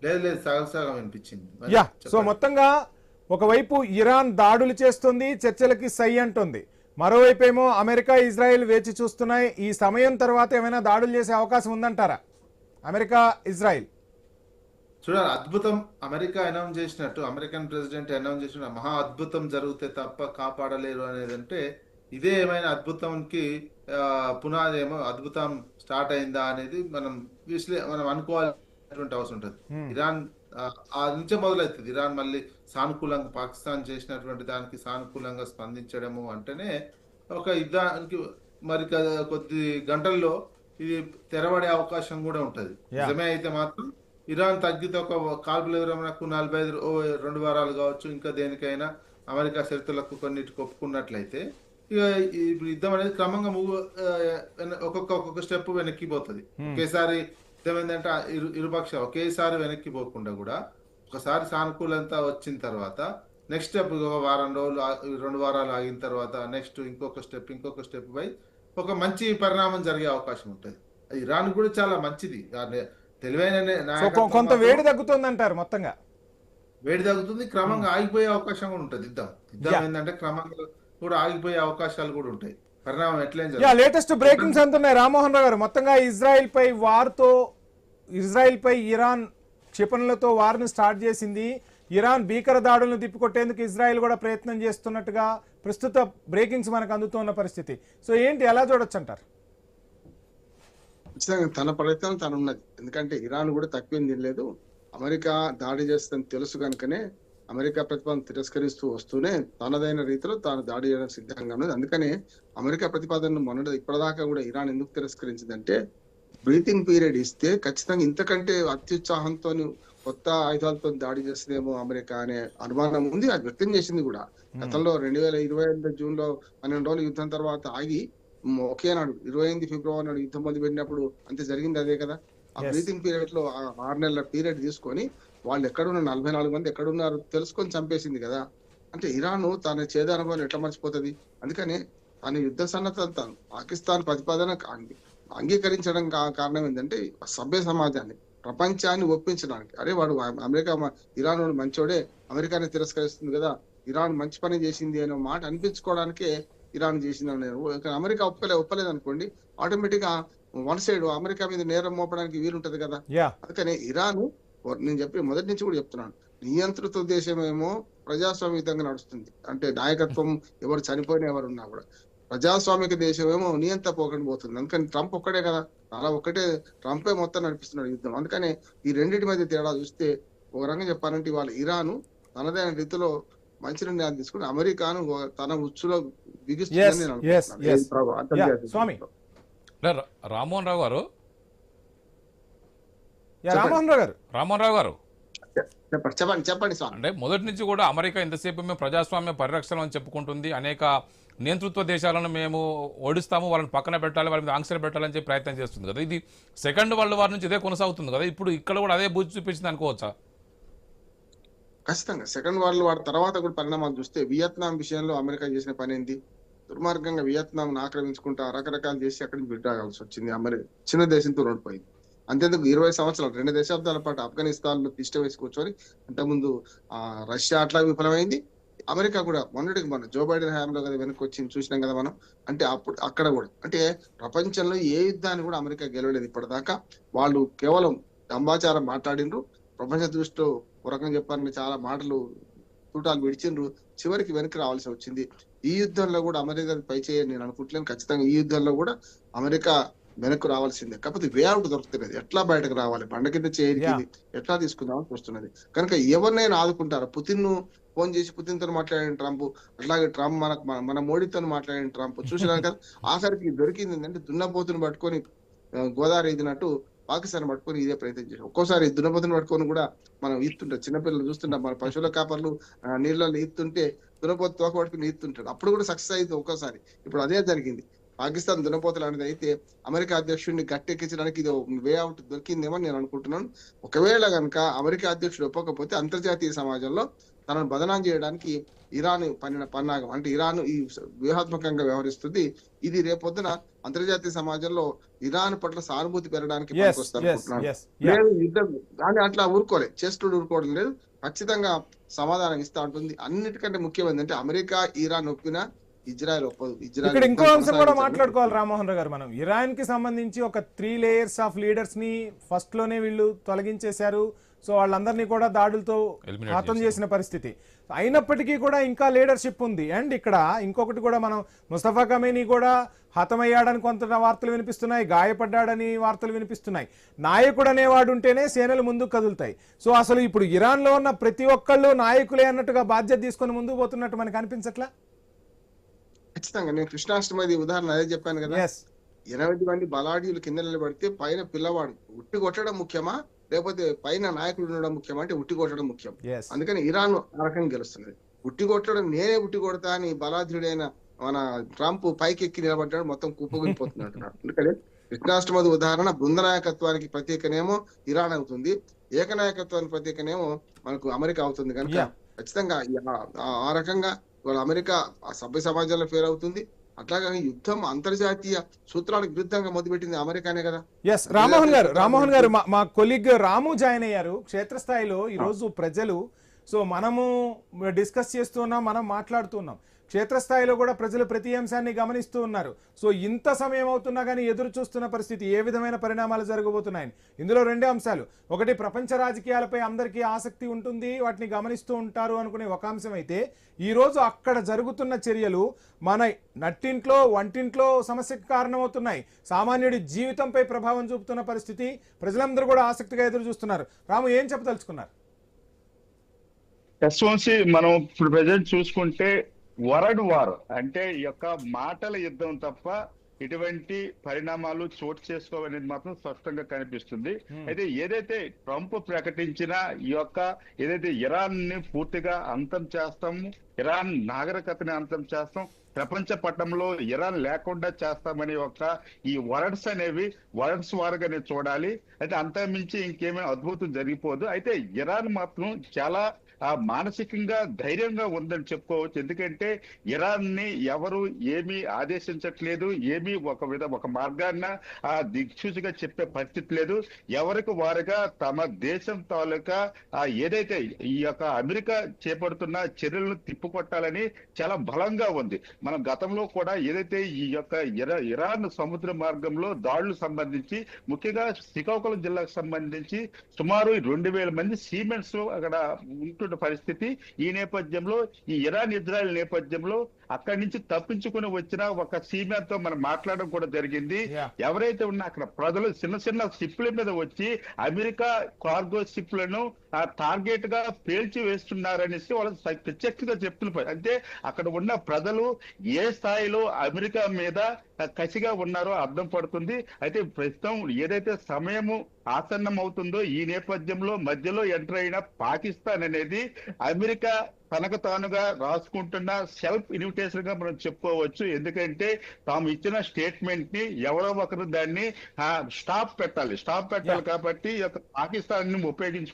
లేదు లేదు, సగం సగం వినిపించింది, మరి యా. సో చెప్పండి. మొత్తంగా ఒకవైపు ఇరాన్ దాడులు చేస్తుంది, చర్చలకి సై అంటుంది. మరోవైపు ఏమో అమెరికా, ఇజ్రాయెల్ వేచి చూస్తున్నాయి. ఈ సమయం తర్వాత ఏమైనా దాడులు చేసే అవకాశం ఉందంటారా అమెరికా, ఇజ్రాయెల్? చూడాలి, అద్భుతం అమెరికా అనౌన్స్ చేసినట్టు, అమెరికన్ ప్రెసిడెంట్ అనౌన్స్ చేసిన మహా అద్భుతం జరిగితే తప్ప కాపాడలేరు అనేది అంటే, ఇదే ఏమైనా అద్భుతంకి పునాది ఏమో, అద్భుతం స్టార్ట్ అయిందా అనేది మనం అనుకోవాల్సినటువంటి అవసరం ఉంటుంది. హ్మ్. ఇరాన్ ఆ ఆ నుంచే మొదలవుతుంది. ఇరాన్ మళ్ళీ సానుకూలంగా పాకిస్తాన్ చేసినటువంటి దానికి సానుకూలంగా స్పందించడము అంటేనే ఒక యుద్ధానికి మరి కొద్ది గంటల్లో ఇది తెరబడే అవకాశం కూడా ఉంటుంది. యా. నిజమే అయితే మాత్రం ఇరాన్ తగ్గితే ఒక కాల్పుల విరమణకు 2 వారాలు కావచ్చు, ఇంకా దేనికైనా అమెరికా షరతులకు కొన్నిటికి ఒప్పుకున్నట్లయితే ఇక ఇప్పుడు యుద్ధం అనేది క్రమంగా ఒక్కొక్క స్టెప్ వెనక్కిపోతుంది. హ్మ్. ఒకేసారి యుద్ధం ఏంటంటే ఇరుపక్ష ఒకేసారి వెనక్కి పోకుండా కూడా ఒకసారి సానుకూలత వచ్చిన తర్వాత నెక్స్ట్ స్టెప్ ఒక వారం రోజులు 2 వారాలు ఆగిన తర్వాత నెక్స్ట్ ఇంకొక స్టెప్ పై ఒక మంచి పరిణామం జరిగే అవకాశం ఉంటుంది. ఇరాన్ కూడా చాలా మంచిది, తెలివైన సో నాయకత్వం కొంత మాత్రం. వేడి తగ్గుతుంది అంటారు మొత్తంగా. వేడి తగ్గుతుంది, హ్మ్. క్రమంగా ఆగిపోయే అవకాశం కూడా ఉంటుంది. యుద్ధం యా. ఏంటంటే క్రమంగా కూడా ఆగిపోయే అవకాశాలు కూడా ఉంటాయి. పరిణామం ఎట్లయినా యా, జరుగుతుంది. లేటెస్ట్ బ్రేకింగ్స్ అంటున్నాయి రామ్మోహన్ రావు గారు. మొత్తంగా ఇజ్రాయెల్ పై ఇరాన్ క్షిపణులతో వార్ను స్టార్ట్ చేసింది. ఇరాన్ భీకర దాడులను తిప్పికొట్టేందుకు ఇజ్రాయెల్ కూడా ప్రయత్నం చేస్తున్నట్టుగా ప్రస్తుత బ్రేకింగ్స్ మనకు అందుతున్న పరిస్థితి. సో ఏంటి, ఎలా చూడొచ్చు అంటారు? ఖచ్చితంగా తన ప్రయత్నం తను ఉన్నది. ఎందుకంటే ఇరాన్ కూడా తక్కువేం తినలేదు. అమెరికా దాడి చేస్తుందని తెలుసు కనుకనే అమెరికా ప్రతిపాదన తిరస్కరిస్తూ వస్తూనే తనదైన రీతిలో తాను దాడి చేయడానికి సిద్ధంగా ఉన్నది. అందుకనే అమెరికా ప్రతిపాదనను ఇప్పటిదాకా కూడా ఇరాన్ ఎందుకు తిరస్కరించిందంటే, బ్రీతింగ్ పీరియడ్ ఇస్తే ఖచ్చితంగా ఇంతకంటే అత్యుత్సాహంతో కొత్త ఆయుధాలతో దాడి చేస్తుందేమో అమెరికా అనే అనుమానం ఉంది. అది వ్యక్తం చేసింది కూడా. గతంలో 2022 జూన్ లో 12 రోజులు యుద్ధం తర్వాత ఆగి ఒకే నాడు 28 ఫిబ్రవరి నాడు యుద్ధం మొదలు పెట్టినప్పుడు అంతే జరిగింది అదే కదా. ఆ ఎస్. బ్రీతింగ్ పీరియడ్ లో 6 నెలల పీరియడ్ తీసుకొని వాళ్ళు ఎక్కడున్న 44 మంది ఎక్కడున్నారు తెలుసుకొని చంపేసింది కదా. అంటే ఇరాన్ తన చేదు అనుభవాన్ని ఎట్లా మర్చిపోతుంది? అందుకని తన యుద్ధ సన్నద్ధత పాకిస్తాన్ ప్రతిపాదన అంగీకరించడం కారణం ఏంటంటే సభ్య సమాజాన్ని, ప్రపంచాన్ని ఒప్పించడానికి. అరే వాడు అమెరికా ఇరాన్ మంచోడే, అమెరికాని తిరస్కరిస్తుంది కదా, ఇరాన్ మంచి పని చేసింది అనే మాట అనిపించుకోవడానికే ఇరాన్ చేసిందని. అమెరికా ఒప్పలేదు అనుకోండి, ఆటోమేటిక్ గా వన్ సైడ్ అమెరికా మీద నేరం మోపడానికి వీలుంటది కదా. యా. అందుకని ఇరాన్, నేను మొదటి నుంచి కూడా చెప్తున్నాను, నియంత్రిత దేశమేమో ప్రజాస్వామ్యంగా నడుస్తుంది. అంటే నాయకత్వం ఎవరు చనిపోయిన ఎవరున్నా కూడా. ప్రజాస్వామిక దేశమేమో నియంత పోకుండా పోతుంది. అందుకని ట్రంప్ ఒక్కడే కదా, అలా ఒక్కటే ట్రంపే మొత్తం నడిపిస్తున్నాడు యుద్ధం. అందుకని ఈ రెండింటి మధ్య తేడా చూస్తే ఒక రకంగా చెప్పాలంటే ఇవాళ ఇరాన్ తనదైన రీతిలో మంచి నిర్ణయాలు తీసుకుని అమెరికాను తన ఉచ్చులో బిగిస్తుందని నేను అనుకుంటున్నాను. స్వామి. రామ్మోహన్ రావు గారు, రామ్మోహన్ రావు గారు చెప్పండి స్వామి. అంటే మొదటి నుంచి కూడా అమెరికా ఇంతసేపు మేము ప్రజాస్వామ్య పరిరక్షణ అని చెప్పుకుంటుంది. అనేక నియంతృత్వ దేశాలను మేము ఓడిస్తాము, వాళ్ళని పక్కన పెట్టాలి, వాళ్ళ మీద ఆంక్షలు పెట్టాలని చెప్పి ప్రయత్నం చేస్తుంది కదా. ఇది సెకండ్ వరల్డ్ వార్ నుంచి ఇదే కొనసాగుతుంది కదా. ఇప్పుడు ఇక్కడ కూడా అదే బూచి చూపించింది అనుకోవచ్చా? ఖచ్చితంగా సెకండ్ వరల్డ్ వార్ తర్వాత కూడా పరిణామాలు చూస్తే వియత్నాం విషయంలో అమెరికా చేసిన పని ఏంది? దుర్మార్గంగా వియత్నాం ఆక్రమించుకుంటా రకరకాలు చేసి అక్కడి నుంచి విడ్డాల్సి వచ్చింది. అమెరికా చిన్న దేశంతో రోడ్డుపోయింది. అంతేందుకు 20 సంవత్సరాలు 2 దశాబ్దాల పాటు ఆఫ్ఘనిస్తాన్ లో తిష్ట వేసి కూర్చొని, అంతకుముందు రష్యా అట్లా విఫలమైంది. అమెరికా కూడా మొన్న జో బైడెన్ హయాంలో కదా వెనక్కి వచ్చింది, చూసినాం కదా మనం. అంటే అప్పుడు అక్కడ కూడా అంటే ప్రపంచంలో ఏ యుద్ధాన్ని కూడా అమెరికా గెలవలేదు ఇప్పటిదాకా. వాళ్ళు కేవలం దంబాచారం మాట్లాడిండ్రు, ప్రపంచ దృష్టిలో ఒక రకంగా చెప్పాలంటే చాలా మాటలు తూటాలు విడిచిండ్రు, చివరికి వెనక్కి రావాల్సి వచ్చింది. ఈ యుద్ధంలో కూడా అమెరికా పై చేయని నేను అనుకుంటలేను. ఖచ్చితంగా ఈ యుద్ధంలో కూడా అమెరికా వెనక్కు రావాల్సిందే. కాకపోతే వే అవుట్ దొరుకుతున్నది, ఎట్లా బయటకు రావాలి, బండ కింద చేరికింది ఎట్లా తీసుకుందామని చూస్తున్నది. కనుక ఎవరినైనా ఆదుకుంటారు. పుతిన్ ను ఫోన్ చేసి పుతిన్ తో మాట్లాడిన ట్రంప్, అట్లాగే ట్రంప్ మన మోడీతో మాట్లాడిన ట్రంప్ చూసినారు కదా. ఆఖరికి దొరికింది ఏంటంటే దున్నపోతును పట్టుకొని గోదావరి ఇదినట్టు పాకిస్తాన్ పట్టుకొని ఇదే ప్రయత్నం చేశారు. ఒక్కోసారి దున్నపోతును పట్టుకొని కూడా మనం ఈత్తుంటాం, చిన్నపిల్లలు చూస్తుంటాం, మన పశువుల కాపర్లు నీళ్ళలో ఈత్తుంటే దున్నపోతు తోక పట్టుకుని ఈత్తుంటాడు, అప్పుడు కూడా సక్సెస్ అయింది ఒక్కోసారి. ఇప్పుడు అదే జరిగింది. పాకిస్తాన్ దునపోత లాంటిది అయితే అమెరికా అధ్యక్షుడిని గట్టెక్కించడానికి ఇది వే అవుట్ దొరికిందేమో నేను అనుకుంటున్నాను. ఒకవేళ కనుక అమెరికా అధ్యక్షుడు ఒప్పకపోతే అంతర్జాతీయ సమాజంలో తనను బదనాం చేయడానికి ఇరాన్ పన్నిన పన్నాగం, అంటే ఇరాన్ ఈ వ్యూహాత్మకంగా వ్యవహరిస్తుంది. ఇది రేపొద్దున అంతర్జాతీయ సమాజంలో ఇరాన్ పట్ల సానుభూతి పెరగడానికి పనికొస్తారు అనుకుంటున్నాను. లేదు యుద్ధం కానీ అట్లా ఊరుకోలేదు, చేస్తుడు ఊరుకోవడం లేదు, ఖచ్చితంగా సమాధానం ఇస్తా ఉంటుంది. అన్నిటికంటే ముఖ్యం ఏంటంటే అమెరికా ఇరాన్ ఒప్పినా ఇజ్రాయెల్ ఒప్పదు. ఇక్కడ ఇంకో అంశం కూడా మాట్లాడుకోవాలి రామ్మోహన్ రావు గారు. మనం ఇరాన్ కి సంబంధించి ఒక 3 లేయర్స్ ఆఫ్ లీడర్స్ ని ఫస్ట్ లోనే వీళ్ళు తొలగించేశారు. సో వాళ్ళందరినీ కూడా దాడులతో హతం చేసిన పరిస్థితి అయినప్పటికీ కూడా ఇంకా లీడర్షిప్ ఉంది. అండ్ ఇక్కడ ఇంకొకటి కూడా మనం ముస్తఫా ఖమేనీ కూడా హతమయ్యాడని కొంత వార్తలు వినిపిస్తున్నాయి, గాయపడ్డాడని వార్తలు వినిపిస్తున్నాయి. నాయకుడు అనేవాడు ఉంటేనే సేనలు ముందుకు కదులుతాయి. సో అసలు ఇప్పుడు ఇరాన్ లో ఉన్న ప్రతి ఒక్కళ్ళు నాయకులే అన్నట్టుగా బాధ్యత తీసుకొని ముందుకు పోతున్నట్టు మనకు అనిపించట్లా? ఖచ్చితంగా నేను కృష్ణాష్టమి ఉదాహరణ అదే చెప్పాను కదా, 8 మంది బలాఢ్యులు కింద నిలబడితే పైన పిల్లవాడు ఉట్టి కొట్టడం ముఖ్యమా లేకపోతే పైన నాయకుడు ఉండడం ముఖ్యమా అంటే ఉట్టి కొట్టడం ముఖ్యం. అందుకని ఇరాన్ ఆ రకంగా గెలుస్తున్నది. ఉట్టి కొట్టడం నేనే ఉట్టి కొడతా అని బలాఢ్యుడైన మన ట్రంప్ పైకి ఎక్కి నిలబడ్డాడు, మొత్తం కుప్పగొలిపోతున్నాడు. అందుకని కృష్ణాష్టమి ఉదాహరణ బృంద నాయకత్వానికి ప్రత్యేకనేమో ఇరాన్ అవుతుంది, ఏకనాయకత్వానికి ప్రత్యేకనేమో మనకు అమెరికా అవుతుంది. కనుక ఖచ్చితంగా ఆ రకంగా ఇవాళ అమెరికా సభ్య సమాజంలో ఫెయిల్ అవుతుంది. అట్లాగే యుద్ధం అంతర్జాతీయ సూత్రాలకు విరుద్ధంగా మొదలుపెట్టింది అమెరికానే కదా. ఎస్ రామ్మోహన్ గారు మా కొలీగ్ రాము జాయిన్ అయ్యారు. క్షేత్రస్థాయిలో ఈరోజు ప్రజలు, సో మనము డిస్కస్ చేస్తున్నాం, మనం మాట్లాడుతున్నాం, క్షేత్రస్థాయిలో కూడా ప్రజలు ప్రతి అంశాన్ని గమనిస్తూ ఉన్నారు. సో ఇంత సమయం అవుతున్నా కానీ ఎదురు చూస్తున్న పరిస్థితి, ఏ విధమైన పరిణామాలు జరగబోతున్నాయని. ఇందులో 2 అంశాలు. ఒకటి, ప్రపంచ రాజకీయాలపై అందరికీ ఆసక్తి ఉంటుంది, వాటిని గమనిస్తూ ఉంటారు అనుకునే ఒక అంశం అయితే, ఈరోజు అక్కడ జరుగుతున్న చర్యలు మన నట్టింట్లో వంటింట్లో సమస్యకు కారణమవుతున్నాయి, సామాన్యుడి జీవితంపై ప్రభావం చూపుతున్న పరిస్థితి. ప్రజలందరూ కూడా ఆసక్తిగా ఎదురు చూస్తున్నారు. రాము, ఏం చెప్పదలుచుకున్నారు? ఎస్వంశీ, మనం ఇప్పుడు ప్రజెంట్ చూసుకుంటే వరల్డ్ వార్ అంటే ఈ యొక్క మాటల యుద్ధం తప్ప ఇటువంటి పరిణామాలు చోటు చేసుకోవనేది మాత్రం స్పష్టంగా కనిపిస్తుంది. అయితే ఏదైతే ట్రంప్ ప్రకటించిన ఈ యొక్క ఏదైతే ఇరాన్ ని పూర్తిగా అంతం చేస్తాము, ఇరాన్ నాగరికతని అంతం చేస్తాం, ప్రపంచ పటంలో ఇరాన్ లేకుండా చేస్తామని ఈ వర్డ్స్ అనేవి వర్డ్స్ వారుగానే చూడాలి. అయితే అంతకుమించి ఇంకేమైనా అద్భుతం జరిగిపోదు. అయితే ఇరాన్ మాత్రం చాలా మానసికంగా ధైర్యంగా ఉందని చెప్పుకోవచ్చు. ఎందుకంటే ఇరాన్ ని ఎవరు ఏమీ ఆదేశించట్లేదు, ఏమీ ఒక మార్గాన్న దిక్సూచిగా చెప్పే పరిస్థితి లేదు. ఎవరికి వారుగా తమ దేశం తాలూకా ఏదైతే ఈ యొక్క అమెరికా చేపడుతున్న చర్యలను తిప్పుకొట్టాలని చాలా బలంగా ఉంది. మనం గతంలో కూడా ఏదైతే ఈ యొక్క ఇరాన్ సముద్ర మార్గంలో దాడులు సంబంధించి, ముఖ్యంగా శ్రీకాకుళం జిల్లాకు సంబంధించి సుమారు 2000 మంది సీమెన్స్ అక్కడ ఉంటున్న పరిస్థితి. ఈ నేపథ్యంలో ఈ ఇరాన్ ఇజ్రాయెల్ నేపథ్యంలో అక్కడి నుంచి తప్పించుకుని వచ్చిన ఒక సీమెన్తో మనం మాట్లాడడం కూడా జరిగింది. ఎవరైతే ఉన్నా అక్కడ ప్రజలు చిన్న చిన్న షిప్ల మీద వచ్చి అమెరికా కార్గో షిప్లను టార్గెట్ గా పేల్చి వేస్తున్నారనేసి వాళ్ళు ప్రత్యక్షంగా చెప్తున్నారు. అంటే అక్కడ ఉన్న ప్రజలు ఏ స్థాయిలో అమెరికా మీద కసిగా ఉన్నారో అర్థం పడుతుంది. అయితే ప్రస్తుతం ఏదైతే సమయము ఆసన్నం అవుతుందో ఈ నేపథ్యంలో మధ్యలో ఎంటర్ అయిన పాకిస్తాన్ అనేది అమెరికా తనకు తానుగా రాసుకుంటున్న సెల్ఫ్ ఇన్విటేషన్ గా మనం చెప్పుకోవచ్చు. ఎందుకంటే తాము ఇచ్చిన స్టేట్మెంట్ ని ఎవరో ఒకరు దాన్ని స్టాప్ పెట్టాలి కాబట్టి పాకిస్తాన్ ని ఉపయోగించి